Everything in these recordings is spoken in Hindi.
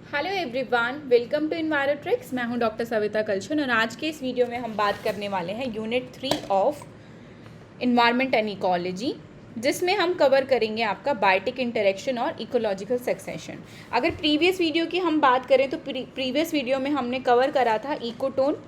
Hello everyone, welcome to Envirotrix. मैं हूं डॉक्टर सविता कलशन और आज के इस वीडियो में हम बात करने वाले हैं unit 3 of environment and ecology, जिसमें हम कवर करेंगे आपका बायोटिक इंटरेक्शन और इकोलॉजिकल सक्सेशन। अगर प्रीवियस वीडियो की हम बात करें तो प्रीवियस वीडियो में हमने कवर करा था इकोटोन,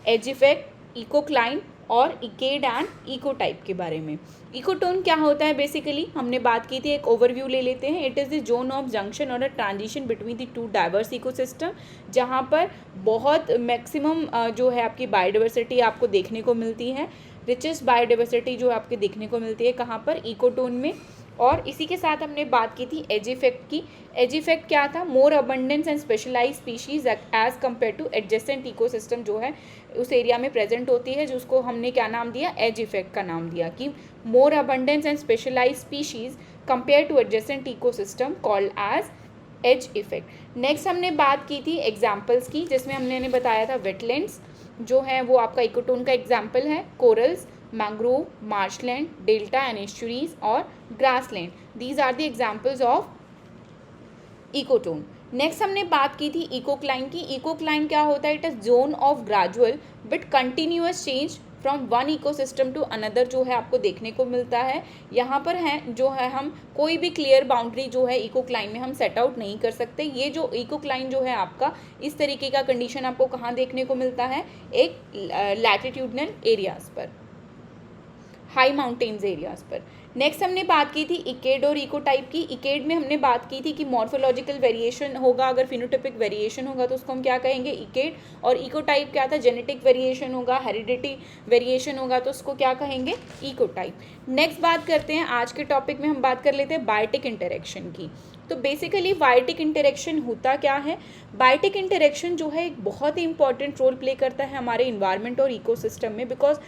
एज इफेक्ट, इकोक्लाइन और इकेड एंड इकोटाइप के बारे में। इकोटोन क्या होता है बेसिकली हमने बात की थी, एक ओवरव्यू ले लेते हैं। It is the zone of junction और a transition between the two diverse ecosystem, जहाँ पर बहुत मैक्सिमम जो है आपकी बायोडाइवर्सिटी आपको देखने को मिलती है। रिचेस्ट बायोडाइवर्सिटी जो आपके देखने को मिलती है कहाँ पर, इकोटोन में। और इसी के साथ हमने बात की थी एज इफेक्ट की। एज इफेक्ट क्या था? More abundance and specialise species as compare to adjacent ecosystem जो है उस एरिया में प्रेजेंट होती है, जिसको हमने क्या नाम दिया? एज इफेक्ट का नाम दिया कि more abundance and specialise species compare to adjacent ecosystem called edge edge effect. Next हमने बात की थी एग्जाम्पल्स की, जिसमें हमने बताया था वेटलैंड्स जो है वो आपका इकोटोन का एग्जाम्पल है, corals, mangrove, marshland, delta and estuaries और grassland. These are the examples of ecotone. Next हमने बात की थी इकोक्लाइन की। इकोक्लाइन क्या होता है? It is zone of gradual but continuous change from one ecosystem to another जो है आपको देखने को मिलता है। यहाँ पर है जो है हम कोई भी क्लियर बाउंड्री जो है इकोक्लाइन में हम सेट आउट नहीं कर सकते। ये जो इकोक्लाइन जो है आपका इस तरीके का कंडीशन आपको कहाँ देखने को मिलता है? एक लैटिट्यूडनल एरियाज पर, हाई माउंटेन्स एरियाज पर। नेक्स्ट हमने बात की थी इकेड और इकोटाइप की। इकेड में हमने बात की थी कि मॉर्फोलॉजिकल वेरिएशन होगा, अगर फिनोटाइपिक वेरिएशन होगा तो उसको हम क्या कहेंगे? इकेड। और इकोटाइप क्या था? जेनेटिक वेरिएशन होगा, हेरिडिटी वेरिएशन होगा तो उसको क्या कहेंगे? इकोटाइप। नेक्स्ट बात करते हैं, आज के टॉपिक में हम बात कर लेते हैं बायोटिक इंटरेक्शन की। तो बेसिकली बायोटिक इंटरेक्शन होता क्या है? बायोटिक इंटरेक्शन जो है एक बहुत ही इंपॉर्टेंट रोल प्ले करता है हमारे इन्वायरमेंट और इकोसिस्टम में, बिकॉज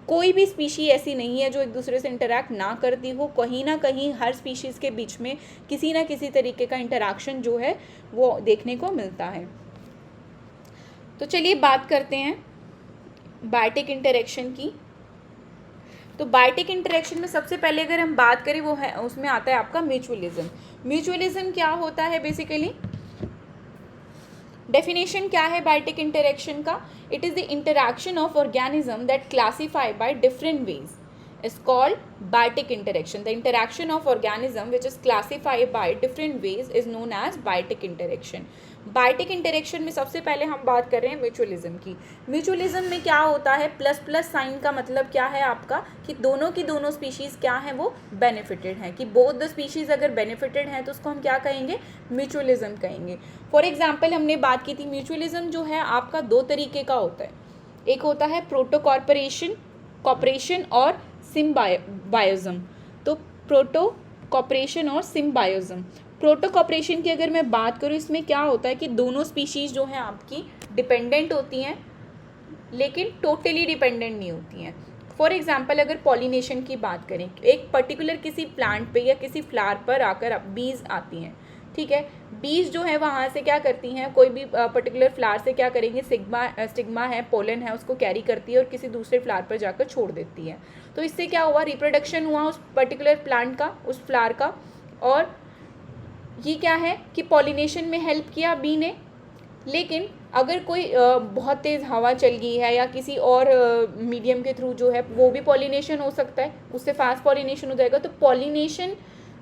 कोई भी स्पीशी ऐसी नहीं है जो एक दूसरे से इंटरैक्ट ना करती हो। कहीं ना कहीं हर स्पीशीज़ के बीच में किसी ना किसी तरीके का इंटरैक्शन जो है वो देखने को मिलता है। तो चलिए बात करते हैं बायोटिक इंटरेक्शन की। तो बायोटिक इंटरेक्शन में सबसे पहले अगर हम बात करें वो है, उसमें आता है आपका म्यूचुअलिज्म। म्यूचुअलिज्म क्या होता है बेसिकली? डेफिनेशन क्या है बायोटिक इंटरेक्शन का? It is the interaction of organism that classify by different ways is called biotic interaction. The interaction of organism which is classified by different ways is known as biotic interaction. Biotic interaction में सबसे पहले हम बात कर रहे हैं म्यूचुअलिज्म की। म्यूचुअलिज्म में क्या होता है? प्लस प्लस साइन का मतलब क्या है आपका? कि दोनों की दोनों स्पीशीज़ क्या है? वो बेनिफिटेड हैं, कि बोथ द स्पीशीज़ अगर बेनिफिटेड हैं तो उसको हम क्या कहेंगे? म्यूचुअलिज्म कहेंगे। फॉर एग्जाम्पल हमने बात की थी म्यूचुअलिज्म जो है आपका दो तरीके का होता है। एक होता है प्रोटो कॉर्पोरेशन और सिम्बायोज्म। तो प्रोटो कॉर्पोरेशन और सिम्बायोज्म। प्रोटो कॉर्पोरेशन की अगर मैं बात करूँ, इसमें क्या होता है कि दोनों स्पीशीज़ जो हैं आपकी डिपेंडेंट होती हैं लेकिन टोटली डिपेंडेंट नहीं होती हैं। फॉर एग्जांपल अगर पॉलिनेशन की बात करें, एक पर्टिकुलर किसी प्लांट पे या किसी फ्लावर पर आकर बीज आती हैं, ठीक है। बीज जो है वहाँ से क्या करती हैं, कोई भी पर्टिकुलर फ्लावर से क्या करेंगे? स्टिग्मा है, पोलन है, उसको कैरी करती है और किसी दूसरे फ्लावर पर जाकर छोड़ देती है। तो इससे क्या हुआ? रिप्रोडक्शन हुआ उस पर्टिकुलर प्लांट का, उस फ्लावर का। और ये क्या है कि पॉलिनेशन में हेल्प किया बी ने। लेकिन अगर कोई बहुत तेज़ हवा चल गई है या किसी और मीडियम के थ्रू जो है वो भी पॉलिनेशन हो सकता है, उससे फास्ट पॉलिनेशन हो जाएगा। तो पॉलिनेशन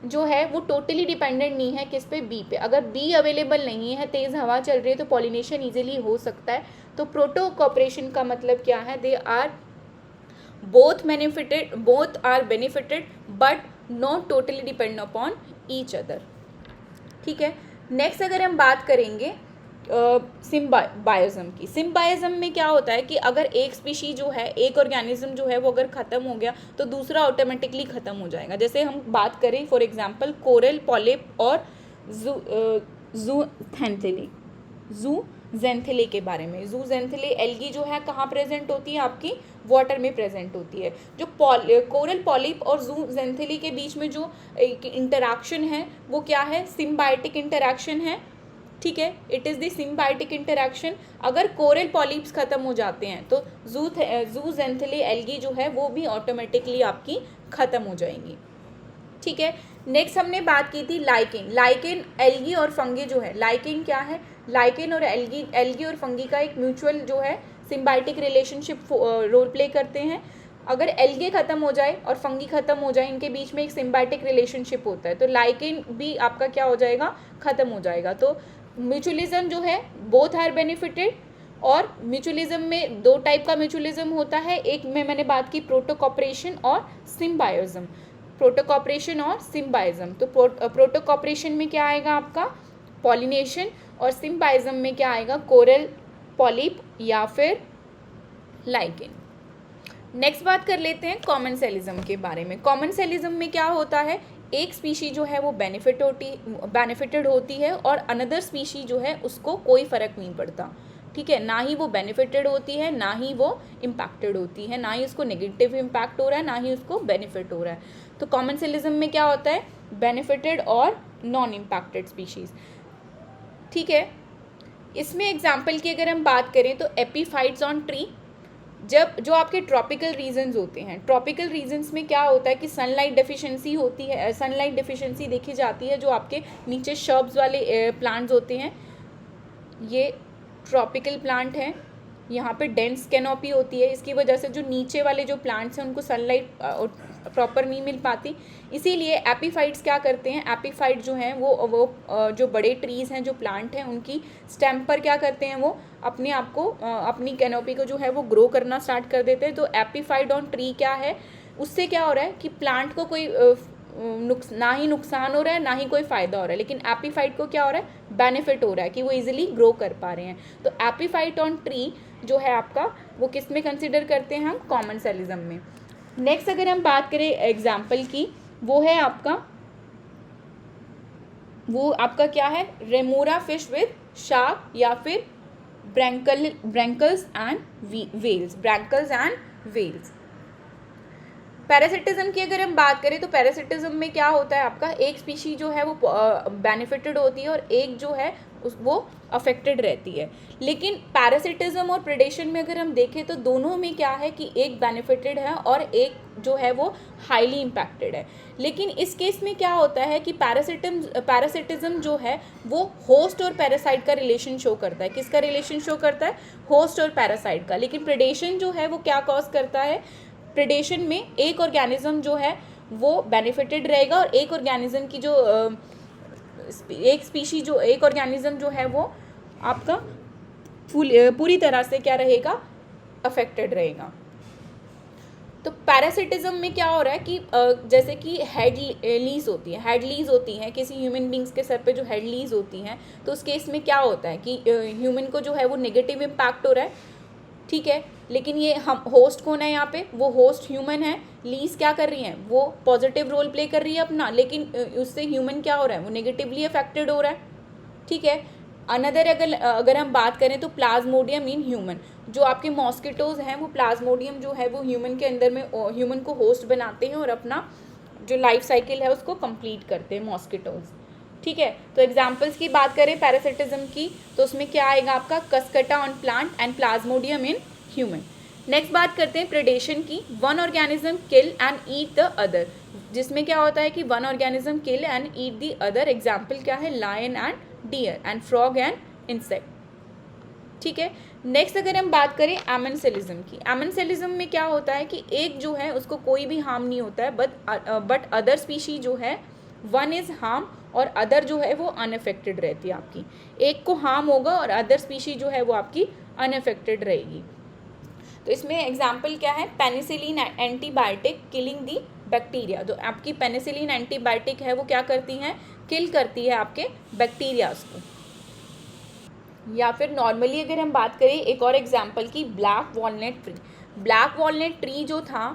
जो है वो टोटली डिपेंडेंट नहीं है किस पे? बी पे। अगर बी अवेलेबल नहीं है, तेज़ हवा चल रही है, तो पॉलिनेशन ईजिली हो सकता है। तो प्रोटो कॉर्पोरेशन का मतलब क्या है? They are both are benefited but not totally depend upon each other, ठीक है। नेक्स्ट अगर हम बात करेंगे सिम्बायोज्म की। सिम्बायोज्म में क्या होता है कि अगर एक स्पीशी जो है, एक ऑर्गेनिज्म जो है वो अगर ख़त्म हो गया तो दूसरा ऑटोमेटिकली ख़त्म हो जाएगा। जैसे हम बात करें फॉर एग्जांपल कोरल पॉलिप और ज़ूज़ेंथिले के बारे में। ज़ूज़ेंथिले एल्गी जो है कहाँ प्रेजेंट होती है? आपकी वाटर में प्रेजेंट होती है। जो कोरल पॉलिप और ज़ूज़ेंथिले के बीच में जो इंटरैक्शन है वो क्या है? सिम्बायोटिक इंटरैक्शन है, ठीक है। It is the symbiotic interaction. अगर कोरल पॉलिप्स खत्म हो जाते हैं तो ज़ूज़ेंथिले एल्गी जो है वो भी ऑटोमेटिकली आपकी ख़त्म हो जाएंगी, ठीक है। नेक्स्ट हमने बात की थी लाइकेन। लाइकेन एल्गी और फंगी जो है, लाइकेन क्या है, लाइकेन और एल्गी और फंगी का एक म्यूचुअल जो है सिम्बायोटिक रिलेशनशिप रोल प्ले करते हैं। अगर एल्गे खत्म हो जाए और फंगी खत्म हो जाए, इनके बीच में एक सिम्बायोटिक रिलेशनशिप होता है, तो लाइकेन भी आपका क्या हो जाएगा, खत्म हो जाएगा। तो म्यूचुअलिज्म जो है बोथ आर बेनिफिटेड, और म्यूचुअलिज्म में दो टाइप का म्यूचुअलिज्म होता है, एक में मैंने बात की प्रोटोकॉपरेशन और सिम्बायोज्म। प्रोटोकॉपरेशन और सिम्बायोज्म, तो प्रोटोकॉपरेशन में क्या आएगा आपका पॉलिनेशन, और सिम्बायोज्म में क्या आएगा कोरल पॉलिप या फिर लाइकेन। नेक्स्ट बात कर लेते हैं कॉमनसेलिज्म के बारे में। कॉमनसेलिज्म में क्या होता है, एक स्पीशी जो है वो बेनिफिटेड होती है और अनदर स्पीशी जो है उसको कोई फ़र्क नहीं पड़ता, ठीक है, ना ही वो बेनिफिटेड होती है, ना ही वो इम्पैक्टेड होती है, ना ही उसको नेगेटिव इम्पैक्ट हो रहा है, ना ही उसको बेनिफिट हो रहा है। तो कॉमनसेलिज्म में क्या होता है, बेनिफिटेड और नॉन इम्पैक्टेड स्पीशीज़, ठीक है। इसमें एग्जाम्पल की अगर हम बात करें तो एपीफाइट्स ऑन ट्री, जब जो आपके ट्रॉपिकल रीजन्स होते हैं, ट्रॉपिकल रीजन्स में क्या होता है कि सनलाइट डेफिशिएंसी होती है, सनलाइट डेफिशिएंसी देखी जाती है, जो आपके नीचे शर्ब्स वाले प्लांट्स होते हैं, ये ट्रॉपिकल प्लांट हैं, यहाँ पे डेंस कैनोपी होती है, इसकी वजह से जो नीचे वाले जो प्लांट्स हैं उनको सनलाइट प्रॉपर नहीं मिल पाती, इसीलिए एपीफाइट्स क्या करते हैं, एपीफाइट जो हैं वो जो बड़े ट्रीज़ हैं, जो प्लांट हैं, उनकी स्टेम पर क्या करते हैं, वो अपने आप को अपनी कैनोपी को जो है वो ग्रो करना स्टार्ट कर देते हैं। तो एपीफाइट ऑन ट्री क्या है, उससे क्या हो रहा है कि प्लांट को कोई ना ही नुकसान हो रहा है, ना ही कोई फ़ायदा हो रहा है, लेकिन एपीफाइट को क्या हो रहा है, बेनिफिट हो रहा है कि वो इजीली ग्रो कर पा रहे हैं। तो एपीफाइट ऑन ट्री जो है आपका, वो किस में कंसिडर करते हैं हम, कॉमनसेलिज्म में। नेक्स्ट अगर हम बात करें एग्जाम्पल की, वो है आपका क्या है, रेमोरा फिश विद शार्क या फिर ब्रैंकल्स एंड वेल्स। पैरासिटिज्म की अगर हम बात करें तो पैरासिटिज्म में क्या होता है आपका, एक स्पीशी जो है वो बेनिफिटेड होती है और एक जो है वो अफेक्टेड रहती है। लेकिन पैरासिटिज्म और प्रेडेशन में अगर हम देखें तो दोनों में क्या है कि एक बेनिफिटेड है और एक जो है वो हाईली इम्पैक्टेड है। लेकिन इस केस में क्या होता है कि पैरासिटिज्म जो है वो होस्ट और पैरासाइट का रिलेशन शो करता है। किसका रिलेशन शो करता है, होस्ट और पैरासाइट का। लेकिन प्रेडेशन जो है वो क्या कॉज करता है, प्रेडेशन में एक ऑर्गेनिज्म जो है वो बेनिफिटेड रहेगा और एक ऑर्गेनिज्म की जो एक ऑर्गेनिज्म जो है वो आपका पूरी तरह से क्या रहेगा, अफेक्टेड रहेगा। तो पैरासिटिज्म में क्या हो रहा है कि जैसे कि हेड लीज होती हैं किसी ह्यूमन बींग्स के सर पे, जो हेड लीज होती हैं, तो उस केस में क्या होता है कि ह्यूमन को जो है वो नेगेटिव इम्पैक्ट हो रहा है, ठीक है। लेकिन ये हम होस्ट कौन है यहाँ पे, वो होस्ट ह्यूमन है, लीज क्या कर रही हैं, वो पॉजिटिव रोल प्ले कर रही है अपना, लेकिन उससे ह्यूमन क्या हो रहा है, वो नेगेटिवली अफेक्टेड हो रहा है, ठीक है। अनदर अगर हम बात करें तो प्लाज्मोडियम इन ह्यूमन, जो आपके मॉस्किटोज हैं वो प्लाज्मोडियम जो है वो ह्यूमन के अंदर में ह्यूमन को होस्ट बनाते हैं और अपना जो लाइफ साइकिल है उसको कंप्लीट करते हैं मॉस्किटोज, ठीक है। तो एग्जाम्पल्स की बात करें पैरासिटिज्म की तो उसमें क्या आएगा आपका, Cuscuta on plant and Plasmodium in human. Next बात करते हैं प्रेडेशन की, one organism kill and eat the other, जिसमें क्या होता है कि one organism kill and eat the other. Example क्या है, lion and deer and frog and insect, ठीक है। नेक्स्ट अगर हम बात करें एमेंसेलिज्म की, एमेंसेलिज्म में क्या होता है कि एक जो है उसको कोई भी हार्म नहीं होता है, बट अदर स्पीशी जो है वन इज हार्म और अदर जो है वो अनअफेक्टेड रहती है आपकी, एक को हार्म होगा और अदर स्पीशी जो है वो आपकी अनअफेक्टेड रहेगी। तो इसमें एग्जाम्पल क्या है, पेनिसिलिन एंटीबायोटिक किलिंग दी बैक्टीरिया, तो आपकी पेनिसिलिन एंटीबायोटिक है वो क्या करती हैं, किल करती है आपके बैक्टीरियाज को। या फिर नॉर्मली अगर हम बात करें एक और एग्जाम्पल की, black walnut tree. Black walnut tree जो था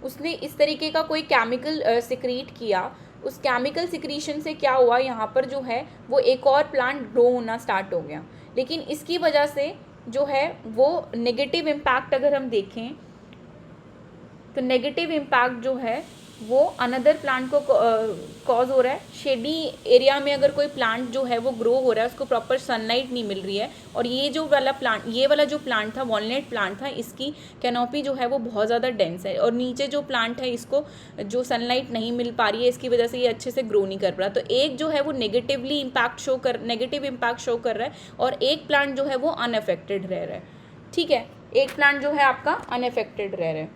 उसने इस तरीके का कोई केमिकल सिक्रीट किया, उस केमिकल सिक्रीशन से क्या हुआ, यहाँ पर जो है वो एक और प्लांट ग्रो होना स्टार्ट हो गया। लेकिन इसकी वजह से जो है वो नेगेटिव इम्पैक्ट अगर हम देखें तो नेगेटिव इम्पैक्ट जो है वो अनदर प्लांट को कॉज हो रहा है। शेडी एरिया में अगर कोई प्लांट जो है वो ग्रो हो रहा है, उसको प्रॉपर सनलाइट नहीं मिल रही है, और ये वाला जो प्लांट था, वॉलनट प्लांट था, इसकी कैनोपी जो है वो बहुत ज़्यादा डेंस है, और नीचे जो प्लांट है इसको जो सनलाइट नहीं मिल पा रही है, इसकी वजह से ये अच्छे से ग्रो नहीं कर पा रहा। तो एक जो है वो नेगेटिव इम्पैक्ट शो कर रहा है, और एक प्लांट जो है वो अनअफेक्टेड रह रहा है। ठीक है, एक प्लांट जो है आपका अनअफेक्टेड रह रहा है,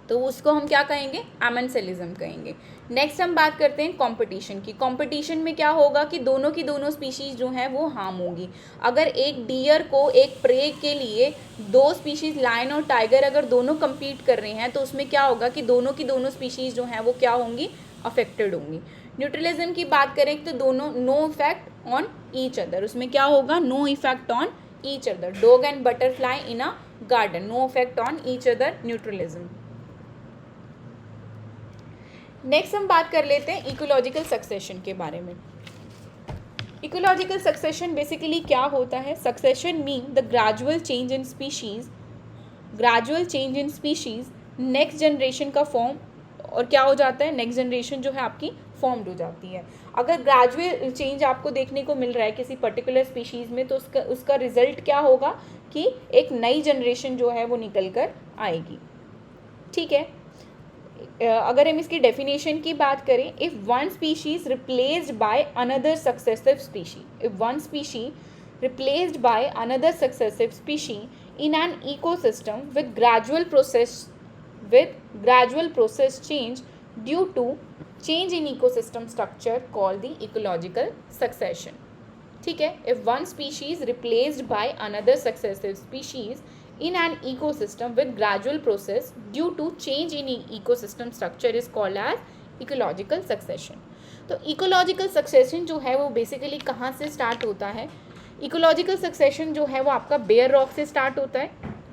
तो उसको हम क्या कहेंगे, एमेंसेलिज्म कहेंगे। नेक्स्ट हम बात करते हैं कंपटीशन की। कंपटीशन में क्या होगा कि दोनों की दोनों स्पीशीज़ जो हैं वो हार्म होगी। अगर एक डियर को एक प्रे के लिए दो स्पीशीज़ लायन और टाइगर अगर दोनों compete कर रहे हैं, तो उसमें क्या होगा कि दोनों की दोनों स्पीशीज़ जो हैं वो क्या होंगी, अफेक्टेड होंगी। न्यूट्रलिज्म की बात करें तो दोनों no effect on each other, उसमें क्या होगा, no effect on each other. Dog and butterfly in a garden, no effect on each other, neutralism. Next हम बात कर लेते हैं इकोलॉजिकल सक्सेशन के बारे में। इकोलॉजिकल सक्सेशन बेसिकली क्या होता है, succession mean the gradual change in species next generation का फॉर्म, और क्या हो जाता है, नेक्स्ट जनरेशन जो है आपकी फॉर्म्ड हो जाती है। अगर ग्रेजुअल चेंज आपको देखने को मिल रहा है किसी पर्टिकुलर स्पीशीज़ में, तो उसका रिजल्ट क्या होगा कि एक नई जनरेशन जो है वो निकल कर आएगी। ठीक है, अगर हम इसकी डेफिनेशन की बात करें, if one species replaced by another successive species in an ecosystem with gradual process change due to change in ecosystem structure called the ecological succession. ठीक है, if one species replaced by another successive species in an ecosystem with gradual process due to change in ecosystem structure is called as ecological succession. तो ecological succession जो है वो बेसिकली कहाँ से स्टार्ट होता है, इकोलॉजिकल सक्सेशन जो है वो आपका बेयर रॉक से स्टार्ट होता है।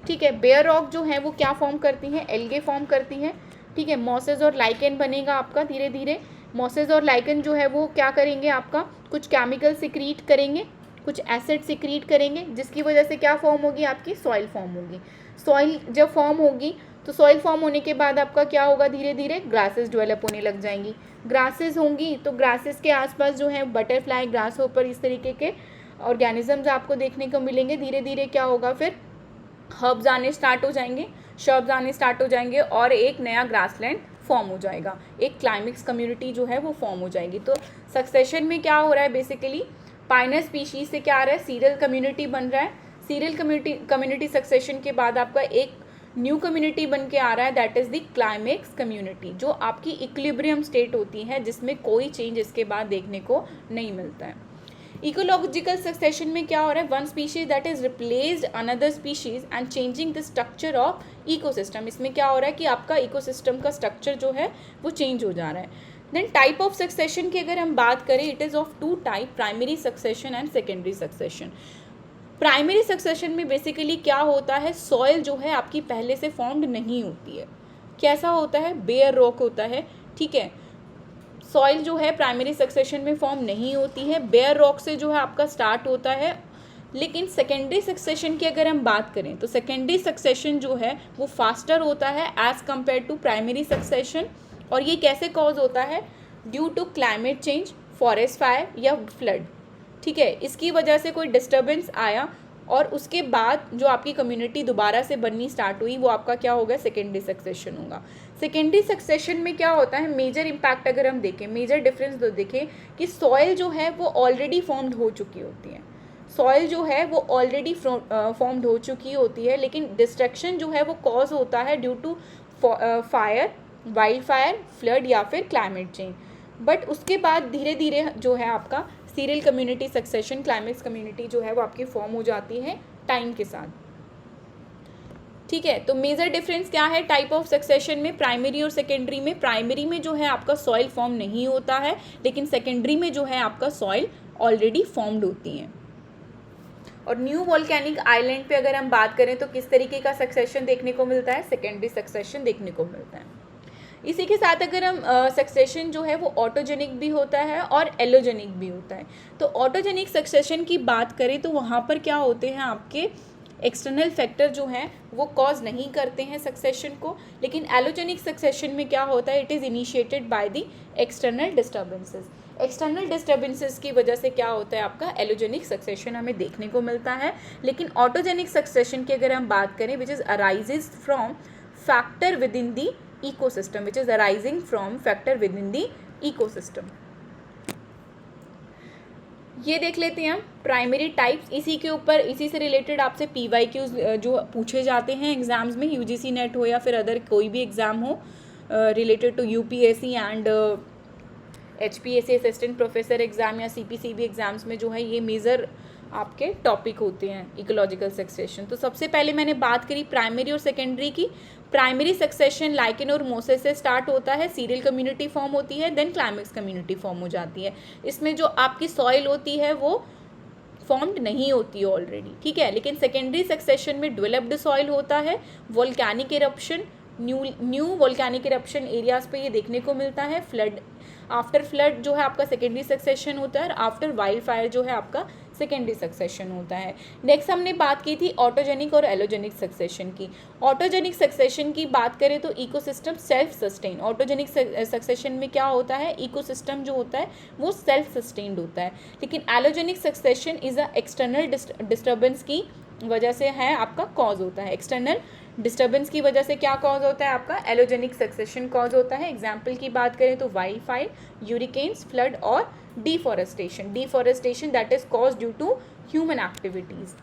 ठीक है, बेयर रॉक जो है वो क्या फॉर्म करती हैं, एल्गे फॉर्म करती हैं। ठीक है, मॉसेज और लाइकेन बनेगा आपका धीरे धीरे। मॉसेज और लाइकेन जो है वो क्या करेंगे, आपका कुछ केमिकल सिक्रीट करेंगे, कुछ एसिड सिक्रीट करेंगे, जिसकी वजह से क्या फॉर्म होगी, आपकी सॉइल फॉर्म होगी। सॉइल जब फॉर्म होगी तो सॉइल फॉर्म होने के बाद आपका क्या होगा, धीरे धीरे ग्रासेस डेवलप होने लग जाएंगी। ग्रासेस होंगी तो ग्रासेस के आसपास जो है बटरफ्लाई, ग्रास होपर, इस तरीके के ऑर्गेनिजम्स आपको देखने को मिलेंगे। धीरे धीरे क्या होगा, फिर हर्ब्स आने स्टार्ट हो जाएंगे, शर्ब्स आने स्टार्ट हो जाएंगे, और एक नया ग्रासलैंड फॉर्म हो जाएगा, एक क्लाइमेक्स कम्युनिटी जो है वो फॉर्म हो जाएगी। तो सक्सेशन में क्या हो रहा है, बेसिकली पाइनर स्पीशीज से क्या आ रहा है, सीरियल कम्युनिटी बन रहा है। सीरियल कम्युनिटी सक्सेशन के बाद आपका एक न्यू कम्युनिटी बन के आ रहा है, that is the climax community, जो आपकी इक्विलिब्रियम स्टेट होती है, जिसमें कोई चेंज इसके बाद देखने को नहीं मिलता है। इकोलॉजिकल सक्सेशन में क्या हो रहा है, one species that is replaced another species and changing the structure of ecosystem. इसमें क्या हो रहा है कि आपका इकोसिस्टम का स्ट्रक्चर जो है वो चेंज हो जा रहा है। देन टाइप ऑफ सक्सेशन की अगर हम बात करें, it is of two type, primary succession and secondary succession. Primary succession में बेसिकली क्या होता है, सॉइल जो है आपकी पहले से फॉर्म्ड नहीं होती है। कैसा होता है, बेयर रॉक होता है। ठीक है, सॉइल जो है प्राइमरी सक्सेशन में फॉर्म नहीं होती है, बेयर रॉक से जो है आपका स्टार्ट होता है। लेकिन सेकेंडरी सक्सेशन की अगर हम बात करें तो सेकेंडरी सक्सेशन जो है वो फास्टर होता है as compare to primary succession. और ये कैसे कॉज होता है, due to climate change, forest fire या फ्लड। ठीक है, इसकी वजह से कोई डिस्टर्बेंस आया और उसके बाद जो आपकी कम्युनिटी दोबारा से बननी स्टार्ट हुई, वो आपका क्या होगा, सेकेंडरी सक्सेशन होगा। सेकेंडरी सक्सेशन में क्या होता है, मेजर इम्पैक्ट अगर हम देखें, मेजर डिफरेंस तो देखें कि सॉइल जो है वो ऑलरेडी फॉर्म्ड हो चुकी होती है। सॉइल जो है वो ऑलरेडी फॉर्म्ड हो चुकी होती है, लेकिन डिस्ट्रक्शन जो है वो कॉज होता है due to fire, wild fire, flood या फिर क्लाइमेट चेंज। बट उसके बाद धीरे धीरे जो है आपका serial community succession, climax community जो है वो आपकी फॉर्म हो जाती है टाइम के साथ। ठीक है, तो मेजर डिफरेंस क्या है टाइप ऑफ सक्सेशन में, प्राइमरी और सेकेंडरी में। प्राइमरी में जो है आपका सॉइल फॉर्म नहीं होता है, लेकिन सेकेंडरी में जो है आपका सॉइल ऑलरेडी फॉर्म्ड होती है। और न्यू वॉल्केनिक आइलैंड पे अगर हम बात करें तो किस तरीके का सक्सेशन देखने को मिलता है, सेकेंडरी सक्सेशन देखने को मिलता है। इसी के साथ अगर हम सक्सेशन जो है वो ऑटोजेनिक भी होता है और एलोजेनिक भी होता है। तो ऑटोजेनिक सक्सेशन की बात करें तो वहाँ पर क्या होते हैं आपके एक्सटर्नल फैक्टर जो हैं वो कॉज नहीं करते हैं सक्सेशन को, लेकिन एलोजेनिक सक्सेशन में क्या होता है, it is initiated by the external disturbances. External disturbances की वजह से क्या होता है, आपका एलोजेनिक सक्सेशन हमें देखने को मिलता है। लेकिन ऑटोजेनिक सक्सेशन की अगर हम बात करें, which is arises from factor with in the ecosystem, which is arising from factor with in the ecosystem. ये देख लेते हैं हम प्राइमरी टाइप्स। इसी के ऊपर, इसी से रिलेटेड आपसे PYQs जो पूछे जाते हैं एग्जाम्स में, UGC नेट हो या फिर अदर कोई भी एग्ज़ाम हो related to UPSC and HPSC assistant professor exam या CPCB एग्ज़ाम्स में जो है ये मेजर आपके टॉपिक होते हैं इकोलॉजिकल सक्सेशन। तो सबसे पहले मैंने बात करी प्राइमरी और सेकेंडरी की। प्राइमरी सक्सेशन लाइकेन और मोसेस से स्टार्ट होता है, सीरियल कम्युनिटी फॉर्म होती है, देन क्लाइमेक्स कम्युनिटी फॉर्म हो जाती है। इसमें जो आपकी सॉइल होती है वो फॉर्म्ड नहीं होती है ऑलरेडी, ठीक है। लेकिन सेकेंडरी सक्सेशन में डेवलप्ड सॉइल होता है, volcanic eruption, new volcanic eruption areas पे ये देखने को मिलता है। फ्लड, आफ्टर फ्लड जो है आपका सेकेंडरी सक्सेशन होता है, और आफ्टर वाइल्ड फायर जो है आपका सेकेंडरी सक्सेशन होता है। नेक्स्ट हमने बात की थी ऑटोजेनिक और एलोजेनिक सक्सेशन की। ऑटोजेनिक सक्सेशन की बात करें तो ecosystem self sustain. Autogenic succession में क्या होता है, इकोसिस्टम जो होता है वो सेल्फ सस्टेन्ड होता है। लेकिन allogenic succession is a external disturbance की वजह से है आपका कॉज होता है। एक्सटर्नल डिस्टर्बेंस की वजह से क्या कॉज होता है, आपका एलोजेनिक सक्सेशन कॉज होता है। एग्जाम्पल की बात करें तो वाइल्ड फायर, यूरिकेन्स, फ्लड और deforestation that is cause due to human activities.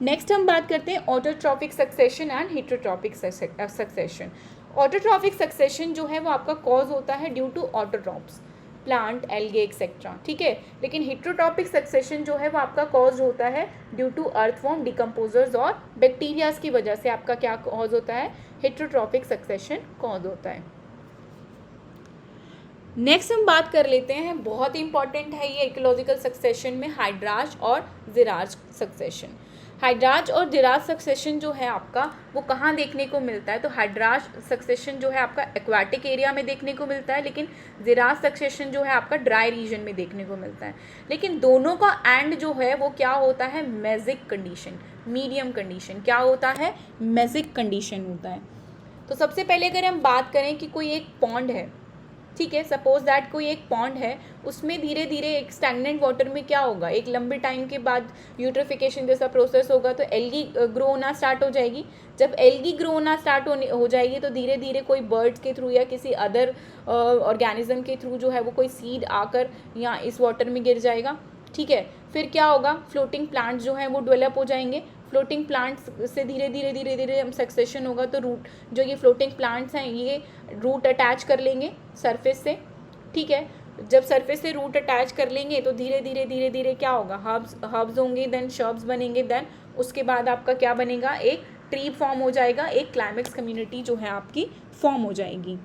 Next हम बात करते हैं autotrophic succession and heterotrophic succession. Autotrophic succession जो है वो आपका कॉज होता है due to autotrophs, plant, algae etcetera, ठीक है। लेकिन हेटेरोट्रॉपिक सक्सेशन जो है वो आपका कॉज होता है ड्यू टू अर्थवॉर्म, डिकम्पोजर्स और बैक्टीरियाज की वजह से आपका क्या कॉज होता है, हेटेरोट्रॉपिक सक्सेशन कॉज होता है। नेक्स्ट हम बात कर लेते हैं, बहुत इंपॉर्टेंट है ये इकोलॉजिकल सक्सेशन में, हाइड्राज और जिराज सक्सेशन। हाइड्राज और जिराज सक्सेशन जो है आपका वो कहाँ देखने को मिलता है, तो हाइड्राज सक्सेशन जो है आपका एक्वाटिक एरिया में देखने को मिलता है, लेकिन जिराज सक्सेशन जो है आपका ड्राई रीजन में देखने को मिलता है। लेकिन दोनों का एंड जो है वो क्या होता है, मेजिक कंडीशन, मीडियम कंडीशन। क्या होता है, मेजिक कंडीशन होता है। तो सबसे पहले अगर हम बात करें कि कोई एक पॉन्ड है, ठीक है, सपोज दैट कोई एक पॉन्ड है, उसमें धीरे धीरे एक स्टैग्नेंट वाटर में क्या होगा, एक लंबे टाइम के बाद यूट्रोफिकेशन जैसा प्रोसेस होगा तो एल्गी ग्रो होना स्टार्ट हो जाएगी। जब एल्गी ग्रो होना स्टार्ट हो जाएगी तो धीरे धीरे कोई बर्ड्स के थ्रू या किसी अदर ऑर्गेनिज्म के थ्रू जो है वो कोई सीड आकर यहाँ इस वाटर में गिर जाएगा, ठीक है। फिर क्या होगा, फ्लोटिंग प्लांट्स जो हैं वो डेवलप हो जाएंगे। फ्लोटिंग प्लांट्स से धीरे धीरे हम सक्सेशन होगा तो रूट, जो ये फ्लोटिंग प्लांट्स हैं ये रूट अटैच कर लेंगे सरफेस से, ठीक है। जब सरफेस से रूट अटैच कर लेंगे तो धीरे धीरे क्या होगा, हर्ब्स होंगे, देन शर्ब्स बनेंगे, देन उसके बाद आपका क्या बनेगा, एक ट्री फॉर्म हो जाएगा, एक क्लाइमेक्स कम्युनिटी जो है आपकी फॉर्म हो जाएगी,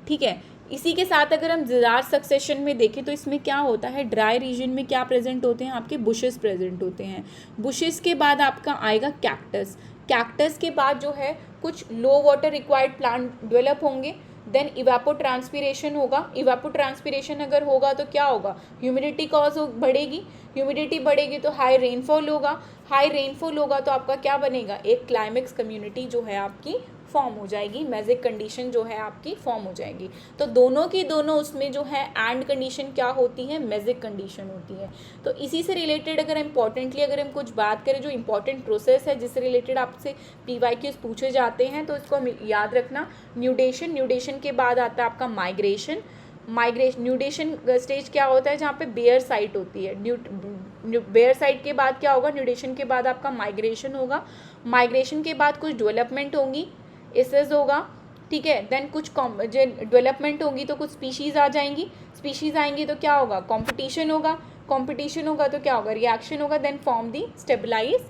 ठीक है। इसी के साथ अगर हम जिराज सक्सेशन में देखें तो इसमें क्या होता है, ड्राई रीजन में क्या प्रेजेंट होते हैं, आपके बुशेस प्रेजेंट होते हैं। बुशेस के बाद आपका आएगा कैक्टस। कैक्टस के बाद जो है कुछ लो वाटर रिक्वायर्ड प्लांट डेवलप होंगे, देन इवेपोट्रांसपिरेशन होगा। इवेपोट्रांसपिरेशन अगर होगा तो क्या होगा, ह्यूमिडिटी कॉज बढ़ेगी, ह्यूमिडिटी बढ़ेगी तो हाई रेनफॉल होगा, हाई रेनफॉल होगा तो आपका क्या बनेगा, एक क्लाइमेक्स कम्युनिटी जो है आपकी फॉर्म हो जाएगी, मैजिक कंडीशन जो है आपकी फॉर्म हो जाएगी। तो दोनों की दोनों उसमें जो है एंड कंडीशन क्या होती है, मैजिक कंडीशन होती है। तो इसी से रिलेटेड अगर इम्पॉर्टेंटली अगर हम कुछ बात करें, जो इंपॉर्टेंट प्रोसेस है जिससे रिलेटेड आपसे PYQs पूछे जाते हैं तो इसको हम याद रखना। न्यूडेशन, न्यूडेशन के बाद आता है आपका माइग्रेशन। न्यूडेशन स्टेज क्या होता है, जहाँ पे बेयर साइट होती है। बेयर साइट के बाद क्या होगा, न्यूडेशन के बाद आपका माइग्रेशन होगा। माइग्रेशन के बाद कुछ डेवलपमेंट होंगी, एसेस होगा, ठीक है। देन कुछ डेवलपमेंट होगी तो कुछ स्पीशीज़ आ जाएंगी, स्पीशीज़ आएंगी तो क्या होगा, कंपटीशन होगा, कंपटीशन होगा तो क्या होगा, रिएक्शन होगा, then form the stabilise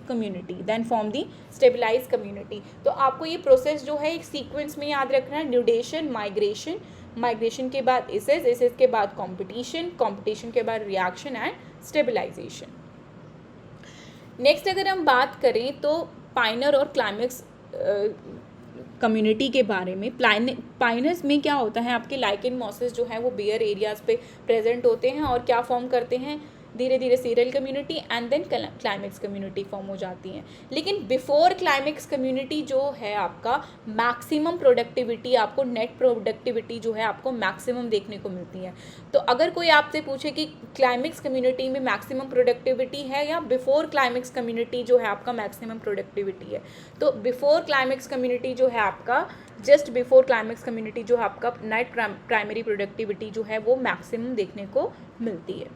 community. तो आपको ये प्रोसेस जो है एक सीक्वेंस में याद रखना है, न्यूडेशन, माइग्रेशन के बाद एसेस के बाद कंपटीशन के बाद रिएक्शन एंड स्टेबलाइजेशन। नेक्स्ट अगर हम बात करें तो पाइनर और क्लाइमेक्स कम्युनिटी के बारे में। पाइनर्स में क्या होता है, आपके लाइकेन मॉसेस जो है वो बेयर एरियाज पे प्रेजेंट होते हैं और क्या फॉर्म करते हैं, धीरे धीरे seral community and then climax community form हो जाती हैं। लेकिन बिफोर क्लाइमेक्स कम्युनिटी जो है आपका मैक्सिमम प्रोडक्टिविटी, आपको नेट प्रोडक्टिविटी जो है आपको मैक्सिमम देखने को मिलती है। तो अगर कोई आपसे पूछे कि क्लाइमेक्स कम्युनिटी में मैक्सिमम प्रोडक्टिविटी है या बिफोर क्लाइमेक्स कम्युनिटी जो है आपका मैक्सिमम प्रोडक्टिविटी है, तो बिफोर क्लाइमेक्स कम्युनिटी जो है आपका, जस्ट बिफोर क्लाइमेक्स कम्युनिटी जो है आपका नेट प्राइमरी प्रोडक्टिविटी जो है वो मैक्सिमम देखने को मिलती है।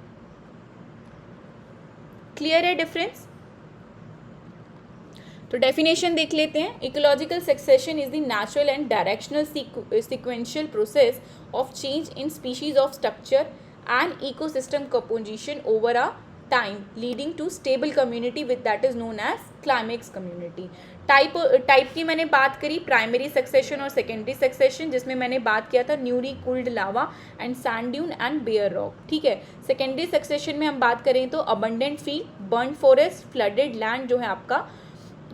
क्लियर है डिफरेंस? तो डेफिनेशन देख लेते हैं। Ecological succession is the natural and directional sequential process of change in species of structure and ecosystem composition over a time leading to stable community with that is known as climax community. Type की मैंने बात करी प्राइमरी सक्सेशन और सेकेंडरी सक्सेशन, जिसमें मैंने बात किया था newly cooled lava and sand dune and bare rock. ठीक है, सेकेंडरी सक्सेशन में हम बात करें तो abundant field, burn forest, flooded land जो है आपका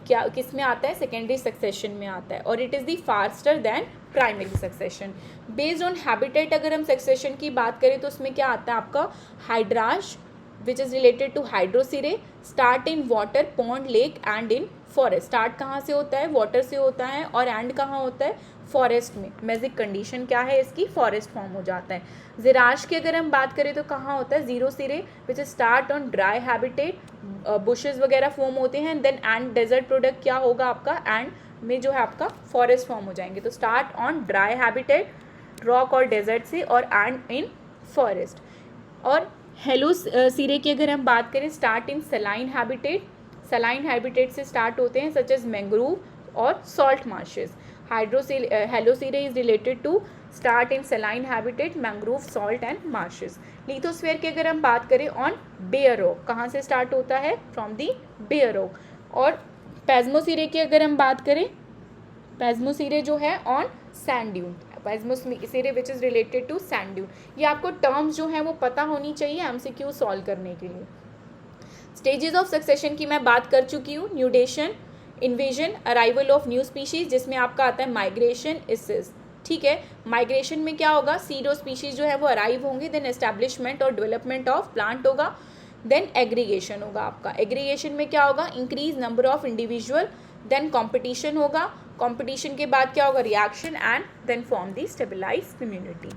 क्या किस में आता है, सेकेंडरी सक्सेशन में आता है, और it is the faster than primary succession. Based on habitat अगर हम सक्सेशन की बात करें तो उसमें क्या आता है आपका hydrarch which is related to hydrosere, start in water, pond, lake and in forest. Start कहाँ से होता है, वाटर से होता है, और एंड कहाँ होता है, फॉरेस्ट में। मेजिक कंडीशन क्या है इसकी, फॉरेस्ट फॉर्म हो जाता है। जिराश की अगर हम बात करें तो कहाँ होता है, जीरो सिरे which is start on dry habitat, bushes वगैरह फॉर्म होते हैं, देन एंड डेजर्ट प्रोडक्ट क्या होगा आपका, एंड में जो है आपका फॉरेस्ट फॉर्म हो जाएंगे। तो start on dry habitat, rock और डेजर्ट से, और एंड इन फॉरेस्ट। और हेलो सिरे की अगर हम बात करें, start in saline habitat, saline habitat से स्टार्ट होते हैं सच एज मैंग्रोव और salt marshes. Halosere is related to start in saline habitat, mangrove, salt and marshes. Lithosphere की अगर हम बात करें ऑन बेयर रॉक, कहाँ से स्टार्ट होता है, फ्रॉम दी बेयर रॉक। और पैज्मोसिरे की अगर हम बात करें, पैज्मोसिरे जो है on sand dune, psammosere which is related to sand dune. ये आपको टर्म्स जो हैं वो पता होनी चाहिए एमसीक्यू सॉल्व करने के लिए। स्टेजेस ऑफ सक्सेशन की मैं बात कर चुकी हूँ, nudation, invasion, arrival of new species, जिसमें आपका आता है माइग्रेशन, इसिस। ठीक है, माइग्रेशन में क्या होगा, सीड और स्पीशीज जो है वो अराइव होंगे, देन एस्टैब्लिशमेंट और डेवलपमेंट ऑफ प्लांट होगा, देन एग्रीगेशन होगा आपका। एग्रीगेशन में क्या होगा, increase number of individual, then competition होगा, कॉम्पिटिशन के बाद क्या होगा, reaction, and then form the stabilise community.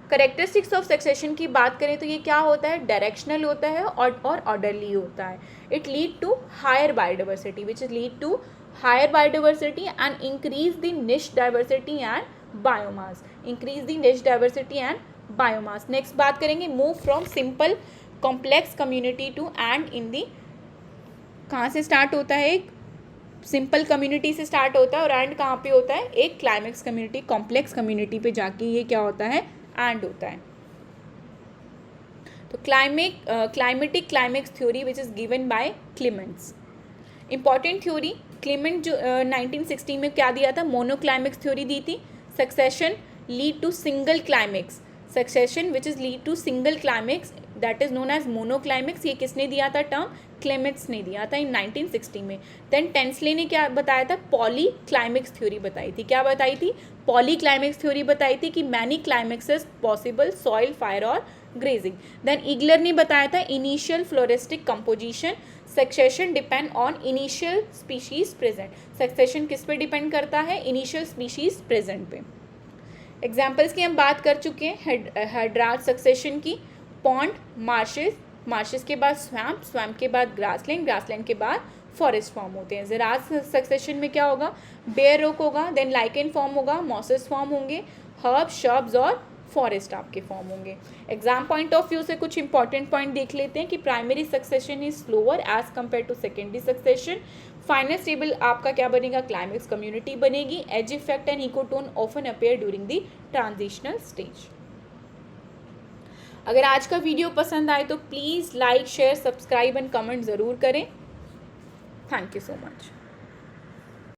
Characteristics of succession की बात करें तो ये क्या होता है, डायरेक्शनल होता है और ऑर्डरली होता है। It lead to higher biodiversity which is lead to higher biodiversity and increase the niche diversity and biomass, increase the niche diversity and biomass. Next बात करेंगे, move from simple complex community to end in the, कहाँ से स्टार्ट होता है, एक सिंपल कम्युनिटी से स्टार्ट होता है और एंड कहाँ पे होता है, एक क्लाइमेक्स कम्युनिटी, कॉम्प्लेक्स कम्युनिटी पे जाके ये क्या होता है, एंड होता है। तो climatic climax theory which is given by Clements, important theory. Clement जो 1960 में क्या दिया था, मोनोक्लाइमेक्स थ्योरी दी थी। Succession lead to single climax, succession which is lead to single climax that is known as monoclimax. ये किसने दिया था टर्म, क्लेमेंट्स ने दिया था इन 1960 में। देन टेंसले ने क्या बताया था, पॉली क्लाइमेक्स थ्योरी बताई थी। क्या बताई थी, पॉली क्लाइमेक्स थ्योरी बताई थी कि मैनी क्लाइमेक्सेस पॉसिबल, सॉइल, फायर और ग्रेजिंग। देन ईगलर ने बताया था initial floristic composition, succession depend on initial species present. Succession किस पे डिपेंड करता है, इनिशियल स्पीशीज प्रेजेंट पे। एग्जाम्पल्स की हम बात कर चुके हैं, हाइड्राज सक्सेशन की, पॉन्ड, मार्शेस, मार्शेस के बाद स्वैम्प, स्वैम्प के बाद ग्रासलैंड, ग्रासलैंड के बाद फॉरेस्ट फॉर्म होते हैं। ज़राज सक्सेशन में क्या होगा, बेयर रॉक होगा, देन लाइकेन फॉर्म होगा, मॉसेस फॉर्म होंगे, हर्ब, शर्ब्स और फॉरेस्ट आपके फॉर्म होंगे। एग्जाम पॉइंट ऑफ व्यू से कुछ इंपॉर्टेंट पॉइंट देख लेते हैं कि primary succession is slower as compare to secondary succession. Final stable आपका क्या बनेगा, क्लाइमेक्स कम्युनिटी बनेगी। Edge effect and ecotone often appear during the transitional stage. अगर आज का वीडियो पसंद आए तो please like, share, subscribe and comment ज़रूर करें। Thank you so much.